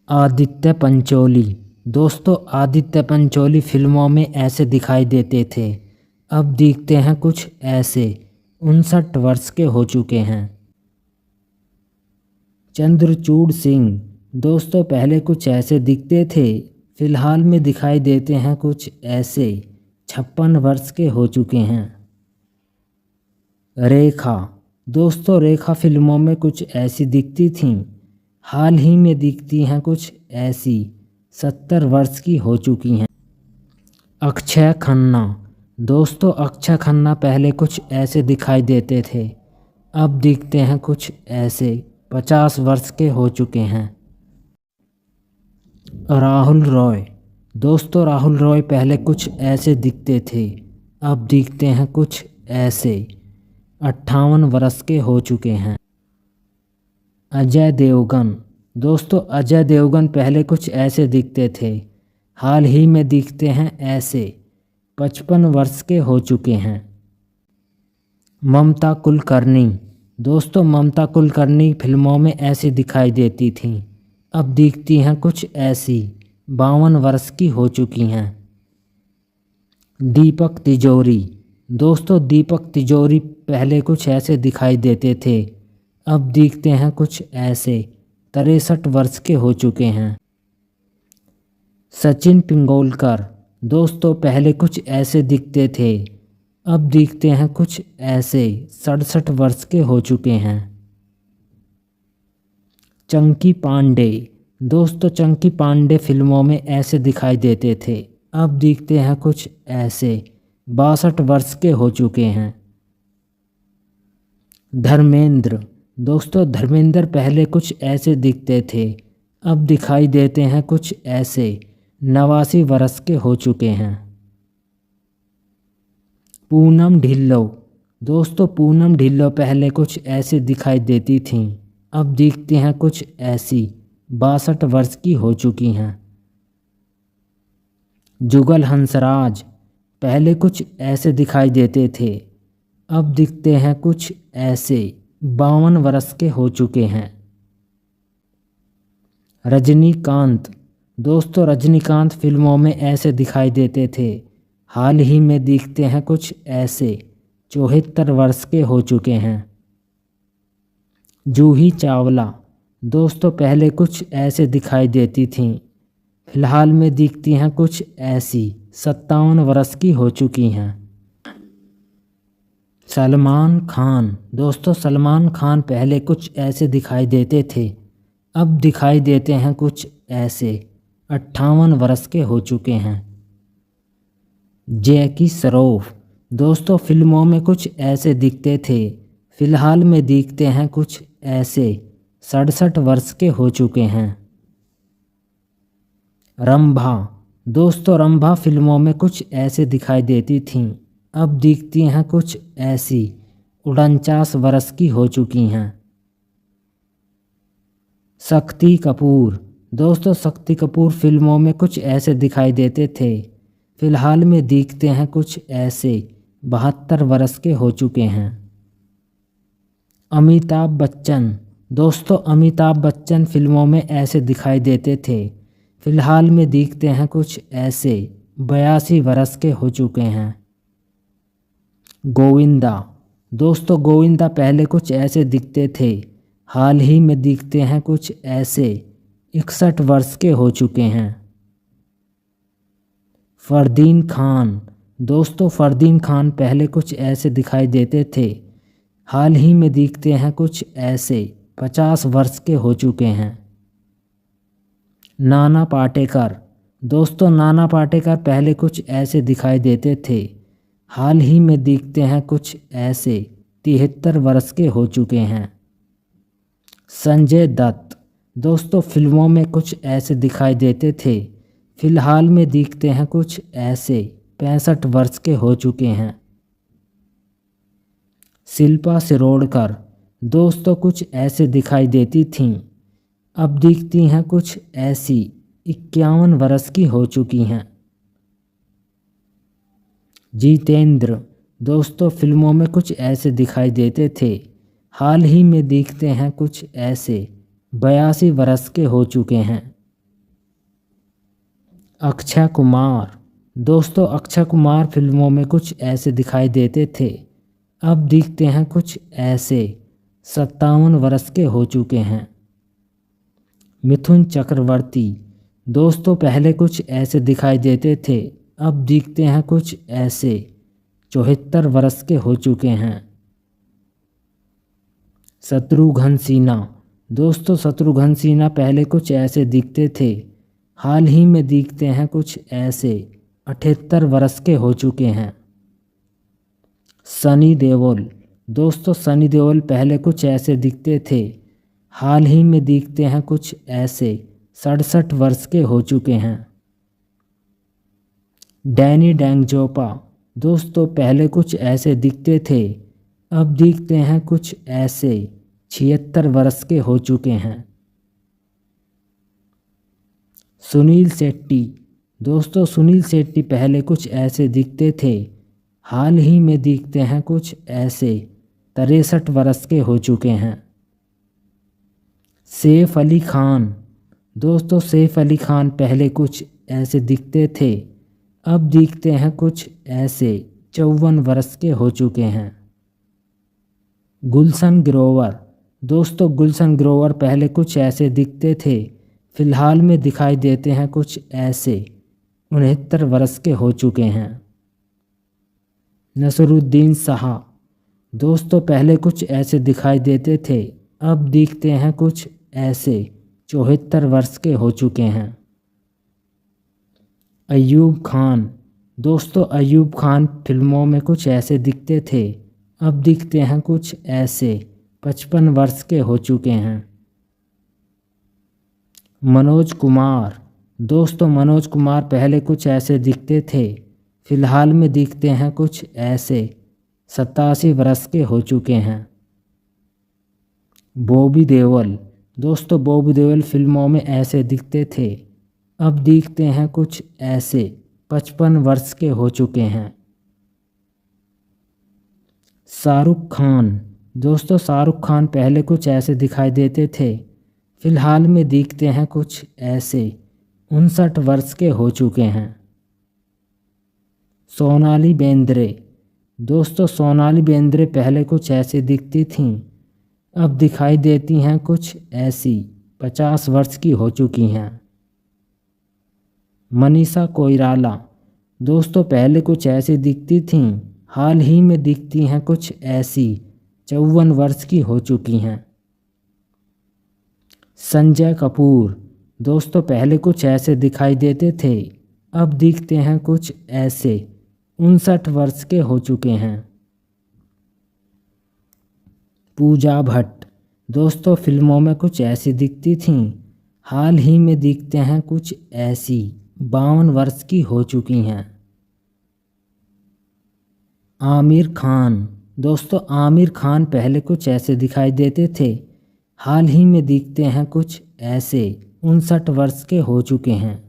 आदित्य पंचोली। दोस्तों आदित्य पंचोली फिल्मों में ऐसे दिखाई देते थे, अब दिखते हैं कुछ ऐसे। 59 वर्ष के हो चुके हैं। चंद्रचूड़ सिंह। दोस्तों पहले कुछ ऐसे दिखते थे, फिलहाल में दिखाई देते हैं कुछ ऐसे। 56 वर्ष के हो चुके हैं। रेखा। दोस्तों रेखा फिल्मों में कुछ ऐसी दिखती थीं, हाल ही में दिखती हैं कुछ ऐसी। 70 वर्ष की हो चुकी हैं। अक्षय खन्ना। दोस्तों अक्षय खन्ना पहले कुछ ऐसे दिखाई देते थे, अब दिखते हैं कुछ ऐसे। 50 वर्ष के हो चुके हैं। राहुल रॉय। दोस्तों राहुल रॉय पहले कुछ ऐसे दिखते थे, अब दिखते हैं कुछ ऐसे। 58 वर्ष के हो चुके हैं। अजय देवगन। दोस्तों अजय देवगन पहले कुछ ऐसे दिखते थे, हाल ही में दिखते हैं ऐसे। 55 वर्ष के हो चुके हैं। ममता कुलकर्णी। दोस्तों ममता कुलकर्णी फिल्मों में ऐसी दिखाई देती थीं, अब दिखती हैं कुछ ऐसी। 52 वर्ष की हो चुकी हैं। दीपक तिजोरी। दोस्तों दीपक तिजोरी पहले कुछ ऐसे दिखाई देते थे, अब दिखते हैं कुछ ऐसे। 63 वर्ष के हो चुके हैं। सचिन पिंगोलकर। दोस्तों पहले कुछ ऐसे दिखते थे, अब दिखते हैं कुछ ऐसे। 67 वर्ष के हो चुके हैं। चंकी पांडे। दोस्तों चंकी पांडे फिल्मों में ऐसे दिखाई देते थे, अब दिखते हैं कुछ ऐसे। 62 वर्ष के हो चुके हैं। धर्मेंद्र। दोस्तों धर्मेंद्र पहले कुछ ऐसे दिखते थे, अब दिखाई देते हैं कुछ ऐसे। 89 वर्ष के हो चुके हैं। पूनम ढिल्लो। दोस्तों पूनम ढिल्लो पहले कुछ ऐसे दिखाई देती थीं, अब दिखती हैं कुछ ऐसी। 62 वर्ष की हो चुकी हैं। जुगल हंसराज। पहले कुछ ऐसे दिखाई देते थे, अब दिखते हैं कुछ ऐसे। 52 वर्ष के हो चुके हैं। रजनीकांत। दोस्तों रजनीकांत फिल्मों में ऐसे दिखाई देते थे, हाल ही में दिखते हैं कुछ ऐसे। 74 वर्ष के हो चुके हैं। जूही चावला। दोस्तों पहले कुछ ऐसे दिखाई देती थीं, फिलहाल में दिखती हैं कुछ ऐसी। 57 वर्ष की हो चुकी हैं। सलमान खान। दोस्तों सलमान खान पहले कुछ ऐसे दिखाई देते थे, अब दिखाई देते हैं कुछ ऐसे। 58 वर्ष के हो चुके हैं। जैकी श्रॉफ। दोस्तों फिल्मों में कुछ ऐसे दिखते थे, फिलहाल में दिखते हैं कुछ ऐसे। 67 वर्ष के हो चुके हैं। रंभा। दोस्तों रंभा फिल्मों में कुछ ऐसे दिखाई देती थीं, अब दिखती हैं कुछ ऐसी। 49 वर्ष की हो चुकी हैं। शक्ति कपूर। दोस्तों शक्ति कपूर फिल्मों में कुछ ऐसे दिखाई देते थे, फिलहाल में दिखते हैं कुछ ऐसे। 72 वर्ष के हो चुके हैं। अमिताभ बच्चन। दोस्तों अमिताभ बच्चन फिल्मों में ऐसे दिखाई देते थे, फिलहाल में दिखते हैं कुछ ऐसे। 82 वर्ष के हो चुके हैं। गोविंदा। दोस्तों गोविंदा पहले कुछ ऐसे दिखते थे, हाल ही में दिखते हैं कुछ ऐसे। 61 वर्ष के हो चुके हैं। फरदीन खान। दोस्तों फरदीन खान पहले कुछ ऐसे दिखाई देते थे, हाल ही में दिखते हैं कुछ ऐसे। 50 वर्ष के हो चुके हैं। नाना पाटेकर। दोस्तों नाना पाटेकर पहले कुछ ऐसे दिखाई देते थे, हाल ही में दिखते हैं कुछ ऐसे। 73 वर्ष के हो चुके हैं। संजय दत्त। दोस्तों फिल्मों में कुछ ऐसे दिखाई देते थे, फिलहाल में दिखते हैं कुछ ऐसे। 65 वर्ष के हो चुके हैं। शिल्पा शिरोडकर। दोस्तों कुछ ऐसे दिखाई देती थीं, अब दिखती हैं कुछ ऐसी। 51 वर्ष की हो चुकी हैं। जितेंद्र। दोस्तों फिल्मों में कुछ ऐसे दिखाई देते थे, हाल ही में दिखते हैं कुछ ऐसे। 82 वर्ष के हो चुके हैं। अक्षय कुमार। दोस्तों अक्षय कुमार फिल्मों में कुछ ऐसे दिखाई देते थे, अब दिखते हैं कुछ ऐसे। 57 वर्ष के हो चुके हैं। मिथुन चक्रवर्ती। दोस्तों पहले कुछ ऐसे दिखाई देते थे, अब दिखते हैं कुछ ऐसे। 74 वर्ष के हो चुके हैं। शत्रुघ्न सिन्हा। दोस्तों शत्रुघ्न सिन्हा पहले कुछ ऐसे दिखते थे, हाल ही में दिखते हैं कुछ ऐसे। 78 वर्ष के हो चुके हैं। सनी देओल। दोस्तों सनी देओल पहले कुछ ऐसे दिखते थे, हाल ही में दिखते हैं कुछ ऐसे। 67 वर्ष के हो चुके हैं। डैनी डेंगजोपा। दोस्तों पहले कुछ ऐसे दिखते थे, अब दिखते हैं कुछ ऐसे। 76 वर्ष के हो चुके हैं। सुनील शेट्टी। दोस्तों सुनील शेट्टी पहले कुछ ऐसे दिखते थे, हाल ही में दिखते हैं कुछ ऐसे। 63 वर्ष के हो चुके हैं। सैफ अली खान। दोस्तों सैफ अली खान पहले कुछ ऐसे दिखते थे, अब दिखते हैं कुछ ऐसे। 54 वर्ष के हो चुके हैं। गुलशन ग्रोवर। दोस्तों गुलशन ग्रोवर पहले कुछ ऐसे दिखते थे, फिलहाल में दिखाई देते हैं कुछ ऐसे। 69 वर्ष के हो चुके हैं। नसरुद्दीन शाह। दोस्तों पहले कुछ ऐसे दिखाई देते थे, अब दिखते हैं कुछ ऐसे। 74 वर्ष के हो चुके हैं। अयूब खान। दोस्तों अयूब खान फिल्मों में कुछ ऐसे दिखते थे, अब दिखते हैं कुछ ऐसे। 55 वर्ष के हो चुके हैं। मनोज कुमार। दोस्तों मनोज कुमार पहले कुछ ऐसे दिखते थे, फिलहाल में दिखते हैं कुछ ऐसे। 87 वर्ष के हो चुके हैं। बॉबी देओल। दोस्तों बॉबी देओल फिल्मों में ऐसे दिखते थे, अब दिखते हैं कुछ ऐसे। 55 वर्ष के हो चुके हैं। शाहरुख खान। दोस्तों शाहरुख खान पहले कुछ ऐसे दिखाई देते थे, फिलहाल में दिखते हैं कुछ ऐसे। 59 वर्ष के हो चुके हैं। सोनाली बेंद्रे। दोस्तों सोनाली बेंद्रे पहले कुछ ऐसे दिखती थीं, अब दिखाई देती हैं कुछ ऐसी। 50 वर्ष की हो चुकी हैं। मनीषा कोइराला। दोस्तों पहले कुछ ऐसी दिखती थीं, हाल ही में दिखती हैं कुछ ऐसी। 54 वर्ष की हो चुकी हैं। संजय कपूर। दोस्तों पहले कुछ ऐसे दिखाई देते थे, अब दिखते हैं कुछ ऐसे। 59 वर्ष के हो चुके हैं। पूजा भट्ट। दोस्तों फिल्मों में कुछ ऐसी दिखती थीं, हाल ही में दिखते हैं कुछ ऐसी। 52 वर्ष की हो चुकी हैं। आमिर खान। दोस्तों आमिर खान पहले कुछ ऐसे दिखाई देते थे, हाल ही में दिखते हैं कुछ ऐसे। 59 वर्ष के हो चुके हैं।